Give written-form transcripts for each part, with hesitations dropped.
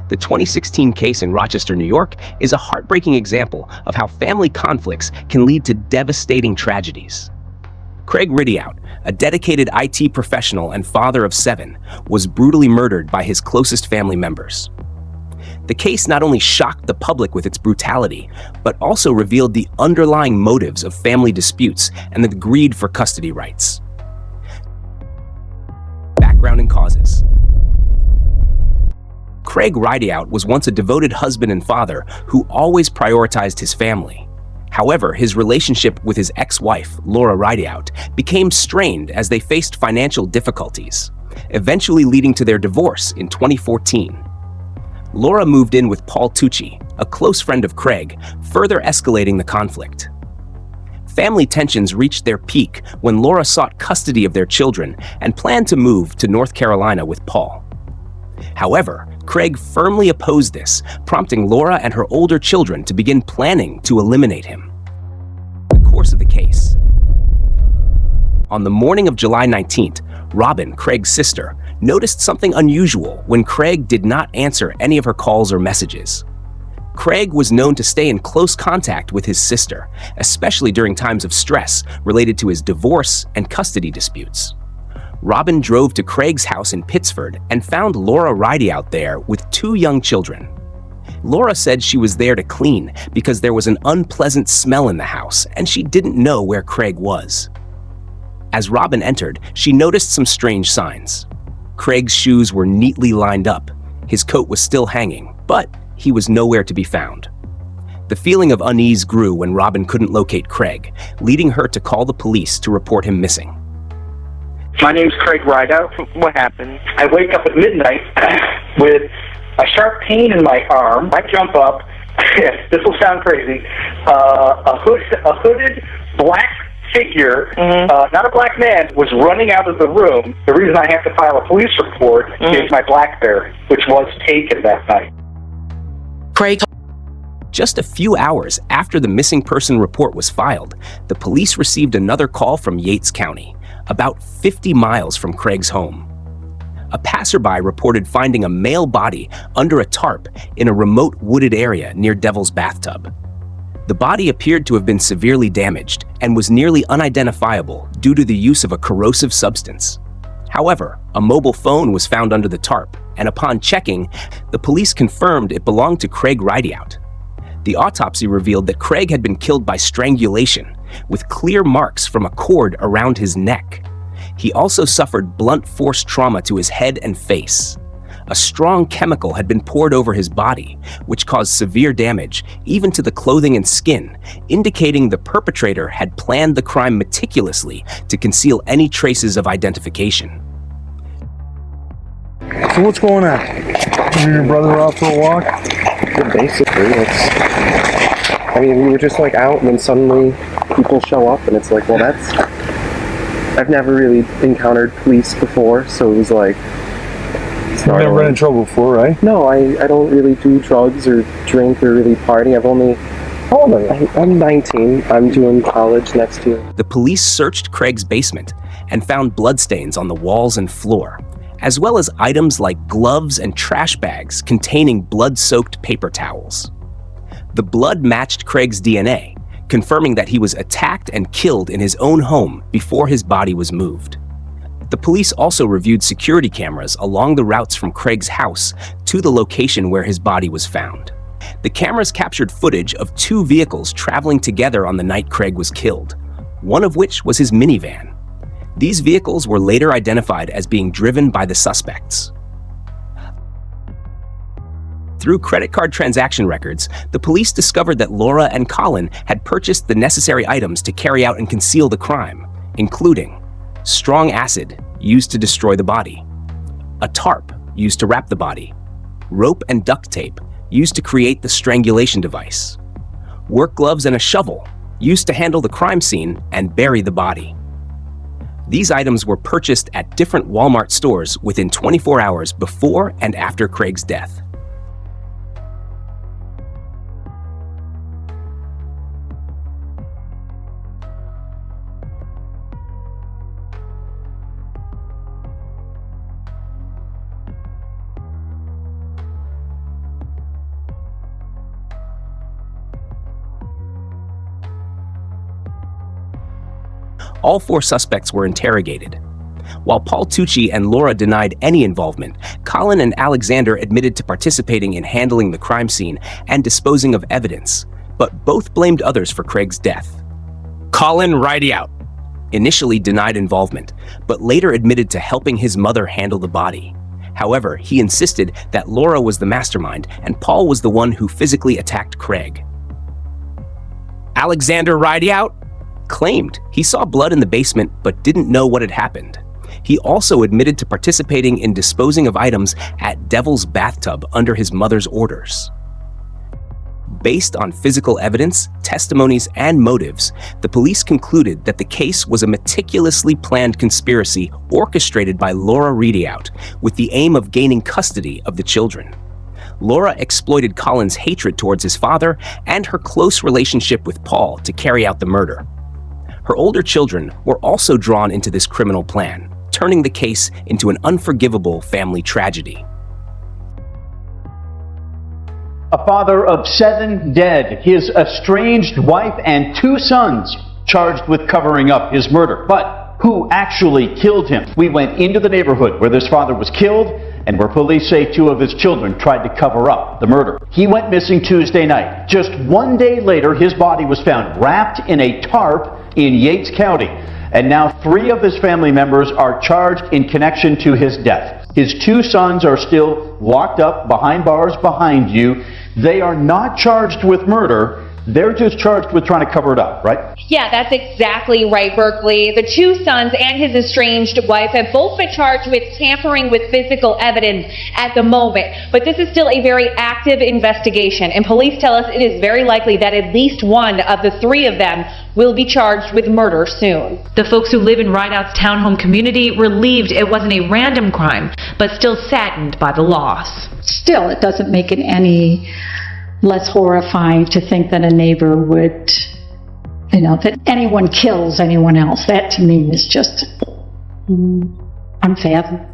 The 2016 case in Rochester, New York, is a heartbreaking example of how family conflicts can lead to devastating tragedies. Craig Rideout, a dedicated IT professional and father of 7, was brutally murdered by his closest family members. The case not only shocked the public with its brutality, but also revealed the underlying motives of family disputes and the greed for custody rights. Background and causes. Craig Rideout was once a devoted husband and father who always prioritized his family. However, his relationship with his ex-wife, Laura Rideout, became strained as they faced financial difficulties, eventually leading to their divorce in 2014. Laura moved in with Paul Tui, a close friend of Craig, further escalating the conflict. Family tensions reached their peak when Laura sought custody of their children and planned to move to North Carolina with Paul. However, Craig firmly opposed this, prompting Laura and her older children to begin planning to eliminate him. The course of the case. On the morning of July 19th, Robin, Craig's sister, noticed something unusual when Craig did not answer any of her calls or messages. Craig was known to stay in close contact with his sister, especially during times of stress related to his divorce and custody disputes. Robin drove to Craig's house in Pittsford and found Laura Rideout there with 2 young children. Laura said she was there to clean because there was an unpleasant smell in the house and she didn't know where Craig was. As Robin entered, she noticed some strange signs. Craig's shoes were neatly lined up, his coat was still hanging, but he was nowhere to be found. The feeling of unease grew when Robin couldn't locate Craig, leading her to call the police to report him missing. My name's Craig Rideout. What happened? I wake up at midnight with a sharp pain in my arm. I jump up. This will sound crazy. A hooded black figure, not a black man, was running out of the room. The reason I have to file a police report is my BlackBerry, which was taken that night. Craig. Just a few hours after the missing person report was filed, the police received another call from Yates County, about 50 miles from Craig's home. A passerby reported finding a male body under a tarp in a remote wooded area near Devil's Bathtub. The body appeared to have been severely damaged and was nearly unidentifiable due to the use of a corrosive substance. However, a mobile phone was found under the tarp, and upon checking, the police confirmed it belonged to Craig Rideout. The autopsy revealed that Craig had been killed by strangulation, with clear marks from a cord around his neck. He also suffered blunt force trauma to his head and face. A strong chemical had been poured over his body, which caused severe damage, even to the clothing and skin, indicating the perpetrator had planned the crime meticulously to conceal any traces of identification. So what's going on? You and your brother out for a walk? Yeah, basically, we were just like out and then suddenly people show up and it's like, well, I've never really encountered police before, so it was like, You've never been in trouble before, right? No, I don't really do drugs or drink or really party. How old are you? I'm 19. I'm doing college next year. The police searched Craig's basement and found bloodstains on the walls and floor, as well as items like gloves and trash bags containing blood-soaked paper towels. The blood matched Craig's DNA, confirming that he was attacked and killed in his own home before his body was moved. The police also reviewed security cameras along the routes from Craig's house to the location where his body was found. The cameras captured footage of 2 vehicles traveling together on the night Craig was killed, one of which was his minivan. These vehicles were later identified as being driven by the suspects. Through credit card transaction records, the police discovered that Laura and Colin had purchased the necessary items to carry out and conceal the crime, including strong acid used to destroy the body, a tarp used to wrap the body, rope and duct tape used to create the strangulation device, work gloves and a shovel used to handle the crime scene and bury the body. These items were purchased at different Walmart stores within 24 hours before and after Craig's death. All 4 suspects were interrogated. While Paul Tui and Laura denied any involvement, Colin and Alexander admitted to participating in handling the crime scene and disposing of evidence, but both blamed others for Craig's death. Colin Rideout initially denied involvement, but later admitted to helping his mother handle the body. However, he insisted that Laura was the mastermind and Paul was the one who physically attacked Craig. Alexander Rideout claimed he saw blood in the basement but didn't know what had happened. He also admitted to participating in disposing of items at Devil's Bathtub under his mother's orders. Based on physical evidence, testimonies, and motives, the police concluded that the case was a meticulously planned conspiracy orchestrated by Laura Rideout with the aim of gaining custody of the children. Laura exploited Colin's hatred towards his father and her close relationship with Paul to carry out the murder. Her older children were also drawn into this criminal plan, turning the case into an unforgivable family tragedy. A father of 7 dead, his estranged wife and 2 sons charged with covering up his murder. But who actually killed him? We went into the neighborhood where this father was killed and where police say 2 of his children tried to cover up the murder. He went missing Tuesday night. Just 1 day later, his body was found wrapped in a tarp in Yates County. And now 3 of his family members are charged in connection to his death. His 2 sons are still locked up behind bars behind you. They are not charged with murder. They're just charged with trying to cover it up, right? Yeah, that's exactly right, Berkeley. The 2 sons and his estranged wife have both been charged with tampering with physical evidence at the moment. But this is still a very active investigation, and police tell us it is very likely that at least one of the 3 of them will be charged with murder soon. The folks who live in Rideout's townhome community relieved it wasn't a random crime, but still saddened by the loss. Still, it doesn't make it any less horrifying to think that a neighbor would, that anyone kills anyone else. That to me is just unfathomable.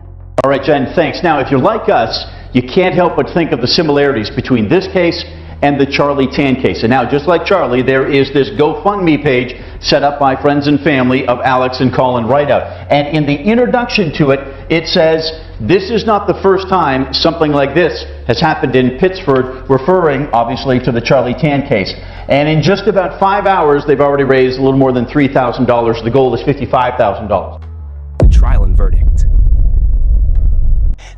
All right, Jen, thanks. Now, if you're like us, you can't help but think of the similarities between this case and the Charlie Tan case. And now, just like Charlie, there is this GoFundMe page set up by friends and family of Alex and Colin Rideout. And in the introduction to it, it says, "This is not the first time something like this has happened in Pittsford," referring, obviously, to the Charlie Tan case. And in just about 5 hours, they've already raised a little more than $3,000. The goal is $55,000. The trial and verdict.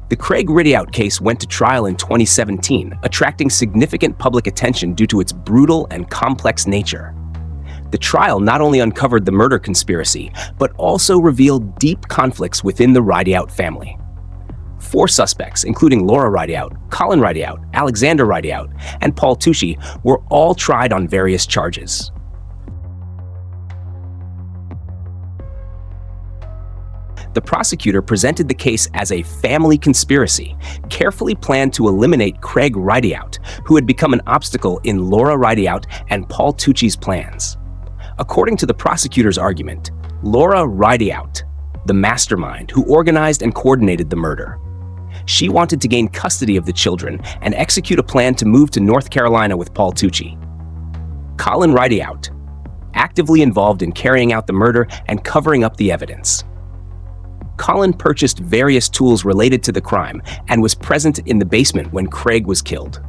The Craig Rideout case went to trial in 2017, attracting significant public attention due to its brutal and complex nature. The trial not only uncovered the murder conspiracy, but also revealed deep conflicts within the Rideout family. 4 suspects, including Laura Rideout, Colin Rideout, Alexander Rideout, and Paul Tui, were all tried on various charges. The prosecutor presented the case as a family conspiracy, carefully planned to eliminate Craig Rideout, who had become an obstacle in Laura Rideout and Paul Tui's plans. According to the prosecutor's argument, Laura Rideout, the mastermind who organized and coordinated the murder. She wanted to gain custody of the children and execute a plan to move to North Carolina with Paul Tui. Colin Rideout, actively involved in carrying out the murder and covering up the evidence. Colin purchased various tools related to the crime and was present in the basement when Craig was killed.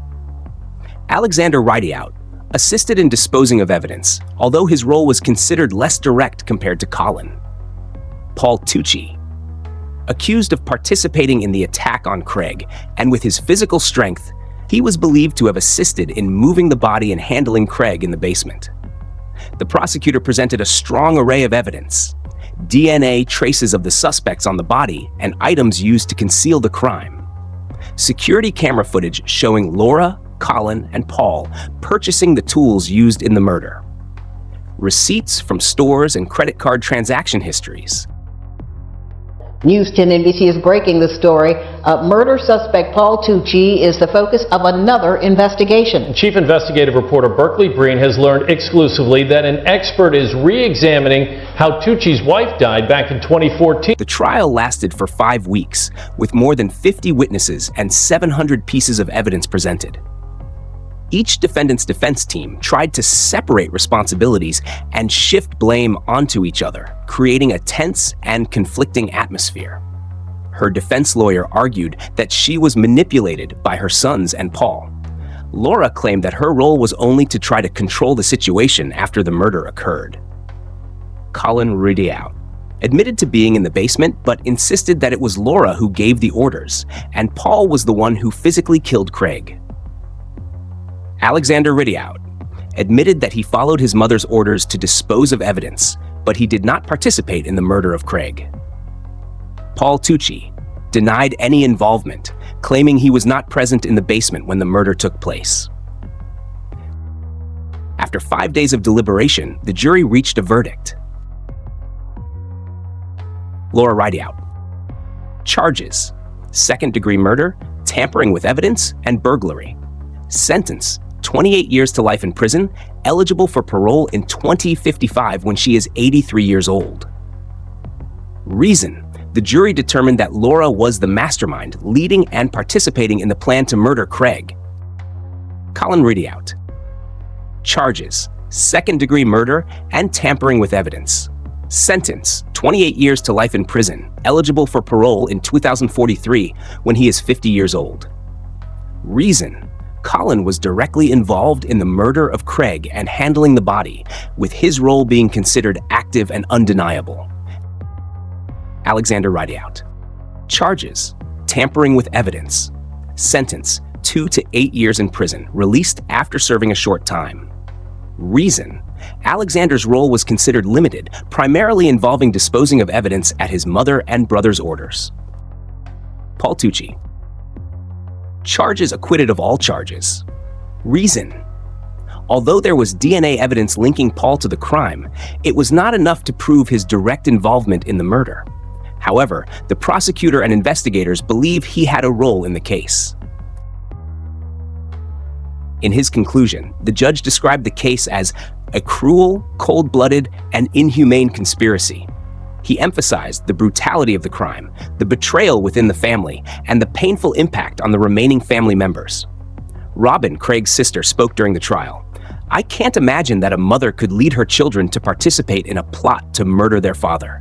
Alexander Rideout assisted in disposing of evidence, although his role was considered less direct compared to Colin. Paul Tui, accused of participating in the attack on Craig, and with his physical strength, he was believed to have assisted in moving the body and handling Craig in the basement. The prosecutor presented a strong array of evidence: DNA traces of the suspects on the body and items used to conceal the crime. Security camera footage showing Laura, Colin, and Paul purchasing the tools used in the murder. Receipts from stores and credit card transaction histories. News 10 NBC is breaking the story. Murder suspect Paul Tui is the focus of another investigation. Chief investigative reporter Berkeley Breen has learned exclusively that an expert is re-examining how Tui's wife died back in 2014. The trial lasted for 5 weeks, with more than 50 witnesses and 700 pieces of evidence presented. Each defendant's defense team tried to separate responsibilities and shift blame onto each other, creating a tense and conflicting atmosphere. Her defense lawyer argued that she was manipulated by her sons and Paul. Laura claimed that her role was only to try to control the situation after the murder occurred. Craig Rideout admitted to being in the basement, but insisted that it was Laura who gave the orders, and Paul was the one who physically killed Craig. Alexander Rideout admitted that he followed his mother's orders to dispose of evidence, but he did not participate in the murder of Craig. Paul Tui denied any involvement, claiming he was not present in the basement when the murder took place. After 5 days of deliberation, the jury reached a verdict. Laura Rideout. Charges: second-degree murder, tampering with evidence, and burglary. Sentence: 28 years to life in prison, eligible for parole in 2055 when she is 83 years old. Reason: the jury determined that Laura was the mastermind, leading and participating in the plan to murder Craig. Craig Rideout. Charges: second-degree murder and tampering with evidence. Sentence: 28 years to life in prison, eligible for parole in 2043 when he is 50 years old. Reason: Colin was directly involved in the murder of Craig and handling the body, with his role being considered active and undeniable. Alexander Rideout. Charges: tampering with evidence. Sentence: 2 to 8 years in prison, released after serving a short time. Reason: Alexander's role was considered limited, primarily involving disposing of evidence at his mother and brother's orders. Paul Tui. Charges: acquitted of all charges. Reason: although there was DNA evidence linking Paul to the crime, it was not enough to prove his direct involvement in the murder. However, the prosecutor and investigators believe he had a role in the case. In his conclusion, the judge described the case as a cruel, cold-blooded, and inhumane conspiracy. He emphasized the brutality of the crime, the betrayal within the family, and the painful impact on the remaining family members. Robin, Craig's sister, spoke during the trial. "I can't imagine that a mother could lead her children to participate in a plot to murder their father.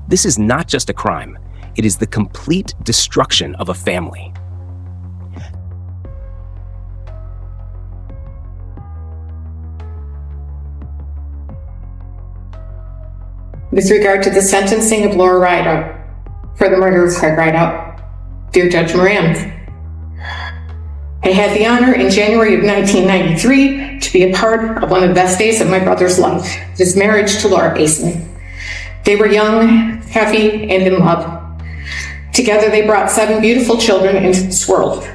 This is not just a crime, it is the complete destruction of a family." With regard to the sentencing of Laura Rideout for the murder of Craig Rideout, dear Judge Moran, I had the honor in January of 1993 to be a part of one of the best days of my brother's life, his marriage to Laura Basin. They were young, happy, and in love. Together they brought 7 beautiful children into this world.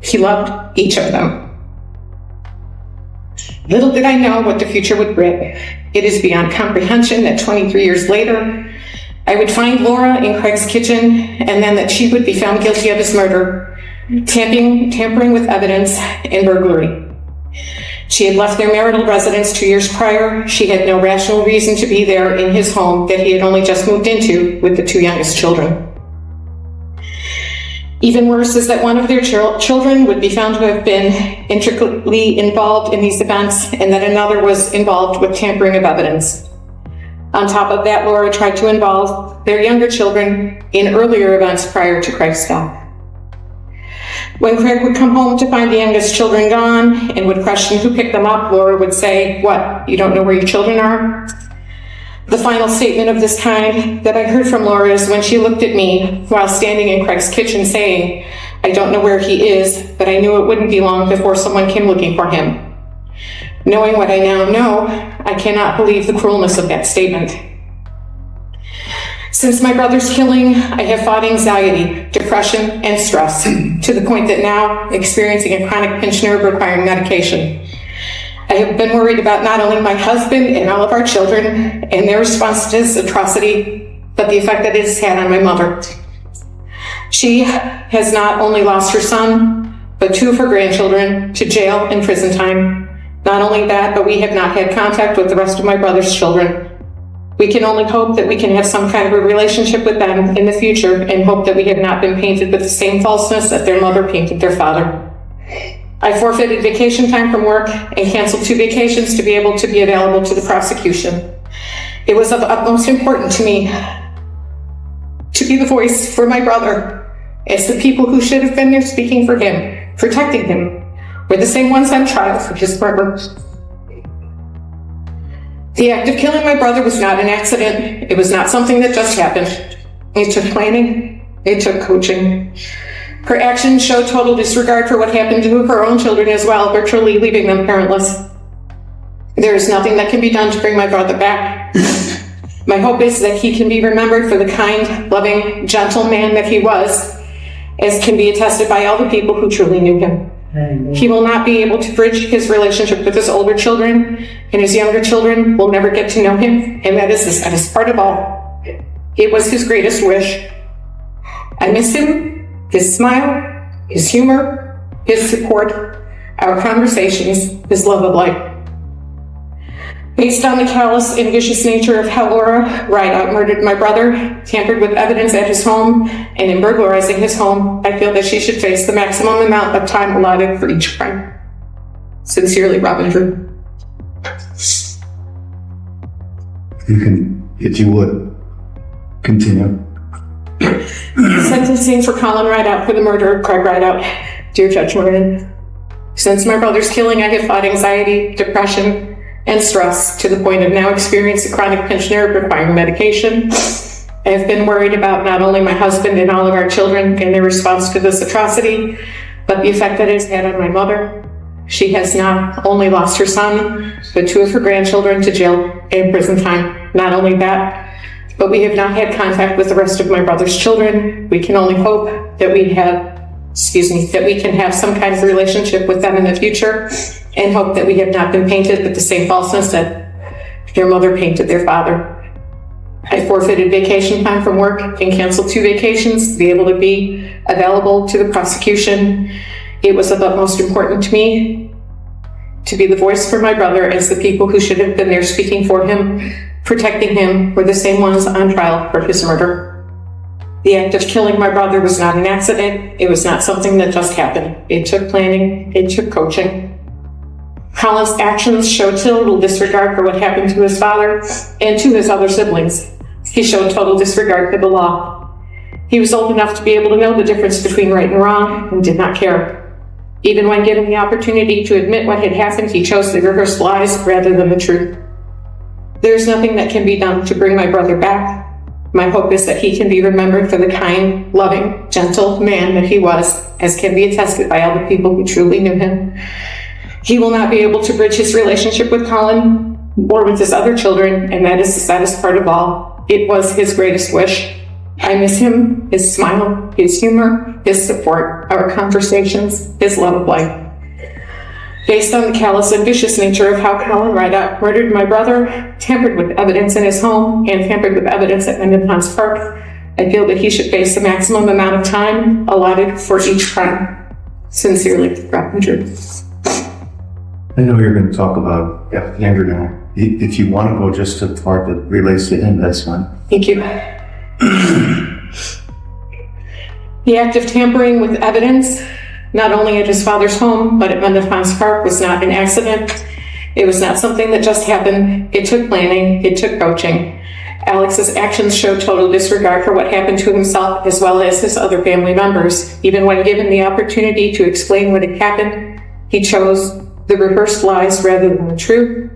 He loved each of them. Little did I know what the future would bring. It is beyond comprehension that 23 years later, I would find Laura in Craig's kitchen, and then that she would be found guilty of his murder, tampering with evidence, and burglary. She had left their marital residence 2 years prior. She had no rational reason to be there in his home that he had only just moved into with the 2 youngest children. Even worse is that one of their children would be found to have been intricately involved in these events, and that another was involved with tampering of evidence. On top of that, Laura tried to involve their younger children in earlier events prior to Craig's death. When Craig would come home to find the youngest children gone and would question who picked them up, Laura would say, "What, you don't know where your children are?" The final statement of this kind that I heard from Laura is when she looked at me while standing in Craig's kitchen saying, "I don't know where he is, but I knew it wouldn't be long before someone came looking for him." Knowing what I now know, I cannot believe the cruelness of that statement. Since my brother's killing, I have fought anxiety, depression, and stress, to the point that now experiencing a chronic pinched nerve requiring medication. I have been worried about not only my husband and all of our children and their response to this atrocity, but the effect that it has had on my mother. She has not only lost her son, but 2 of her grandchildren to jail and prison time. Not only that, but we have not had contact with the rest of my brother's children. We can only hope that we can have some kind of a relationship with them in the future, and hope that we have not been painted with the same falseness that their mother painted their father. I forfeited vacation time from work and canceled 2 vacations to be able to be available to the prosecution. It was of the utmost importance to me to be the voice for my brother, as the people who should have been there speaking for him, protecting him, were the same ones on trial for his murder. The act of killing my brother was not an accident. It was not something that just happened. It took planning. It took coaching. Her actions show total disregard for what happened to her own children as well, virtually leaving them parentless. There is nothing that can be done to bring my brother back. My hope is that he can be remembered for the kind, loving, gentle man that he was, as can be attested by all the people who truly knew him. He will not be able to bridge his relationship with his older children, and his younger children will never get to know him, and that is the saddest part of all. It was his greatest wish. I miss him, his smile, his humor, his support, our conversations, his love of life. Based on the callous and vicious nature of how Laura Rideout murdered my brother, tampered with evidence at his home, and in burglarizing his home, I feel that she should face the maximum amount of time allotted for each crime. Sincerely, Robin Drew. If you would, continue. Sentencing for Colin Rideout for the murder of Craig Rideout. Dear Judge Moran, since my brother's killing, I have fought anxiety, depression, and stress to the point of now experiencing chronic pinch nerve requiring medication. I have been worried about not only my husband and all of our children and their response to this atrocity, but the effect that it has had on my mother. She has not only lost her son, but 2 of her grandchildren to jail and prison time. Not only that, but we have not had contact with the rest of my brother's children. We can only hope that we can have some kind of relationship with them in the future, and hope that we have not been painted with the same falseness that their mother painted their father. I forfeited vacation time from work and canceled 2 vacations to be able to be available to the prosecution. It was of utmost importance to me to be the voice for my brother, as the people who should have been there speaking for him, protecting him, were the same ones on trial for his murder. The act of killing my brother was not an accident. It was not something that just happened. It took planning. It took coaching. Colin's actions showed total disregard for what happened to his father and to his other siblings. He showed total disregard for the law. He was old enough to be able to know the difference between right and wrong and did not care. Even when given the opportunity to admit what had happened, he chose to rehearse lies rather than the truth. There is nothing that can be done to bring my brother back. My hope is that he can be remembered for the kind, loving, gentle man that he was, as can be attested by all the people who truly knew him. He will not be able to bridge his relationship with Colin or with his other children, and that is the saddest part of all. It was his greatest wish. I miss him, his smile, his humor, his support, our conversations, his love of life. Based on the callous and vicious nature of how Colin Rideout murdered my brother, tampered with evidence in his home, and tampered with evidence at Mendon Ponds Park, I feel that he should face the maximum amount of time allotted for each crime. Sincerely, Robin Drew. I know you're going to talk about Andrew now. If you want to go just to the part that relates to him, that's fine. Thank you. The act of tampering with evidence, not only at his father's home, but at Mendon Ponds Park, was not an accident. It was not something that just happened. It took planning. It took coaching. Alex's actions showed total disregard for what happened to himself as well as his other family members. Even when given the opportunity to explain what had happened, he chose the rehearsed lies rather than the truth.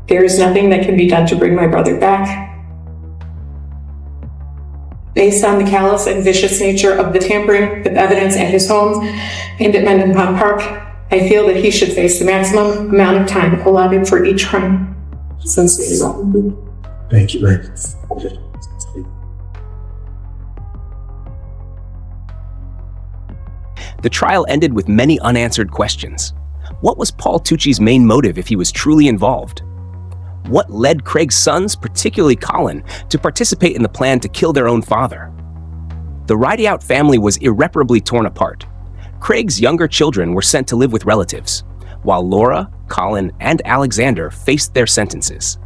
There is nothing that can be done to bring my brother back. Based on the callous and vicious nature of the tampering with evidence at his home and at Mendon Pond Park, I feel that he should face the maximum amount of time allotted for each crime. Sincerely. Thank you, Ray. The trial ended with many unanswered questions. What was Paul Tui's main motive if he was truly involved? What led Craig's sons, particularly Colin, to participate in the plan to kill their own father? The Rideout family was irreparably torn apart. Craig's younger children were sent to live with relatives, while Laura, Colin, and Alexander faced their sentences.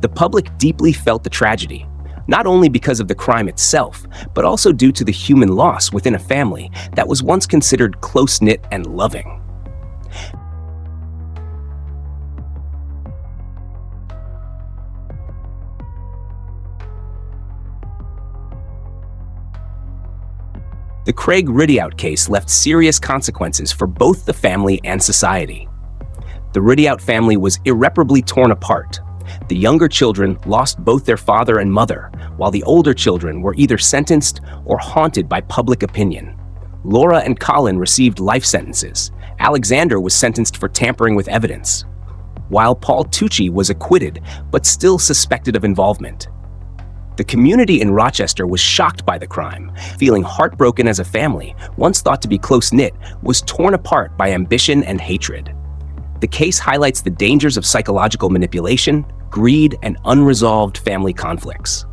The public deeply felt the tragedy. not only because of the crime itself, but also due to the human loss within a family that was once considered close-knit and loving. The Craig Rideout case left serious consequences for both the family and society. The Rideout family was irreparably torn apart. The younger children lost both their father and mother, while the older children were either sentenced or haunted by public opinion. Laura and Colin received life sentences. Alexander was sentenced for tampering with evidence, while Paul Tui was acquitted but still suspected of involvement. The community in Rochester was shocked by the crime, feeling heartbroken as a family, once thought to be close-knit, was torn apart by ambition and hatred. The case highlights the dangers of psychological manipulation, greed, and unresolved family conflicts.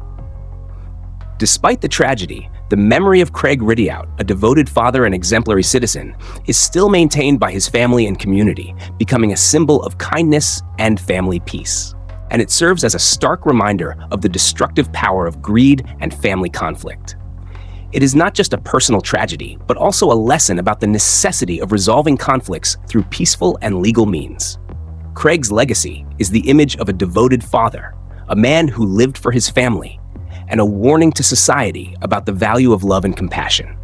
Despite the tragedy, the memory of Craig Rideout, a devoted father and exemplary citizen, is still maintained by his family and community, becoming a symbol of kindness and family peace. And it serves as a stark reminder of the destructive power of greed and family conflict. It is not just a personal tragedy, but also a lesson about the necessity of resolving conflicts through peaceful and legal means. Craig's legacy is the image of a devoted father, a man who lived for his family, and a warning to society about the value of love and compassion.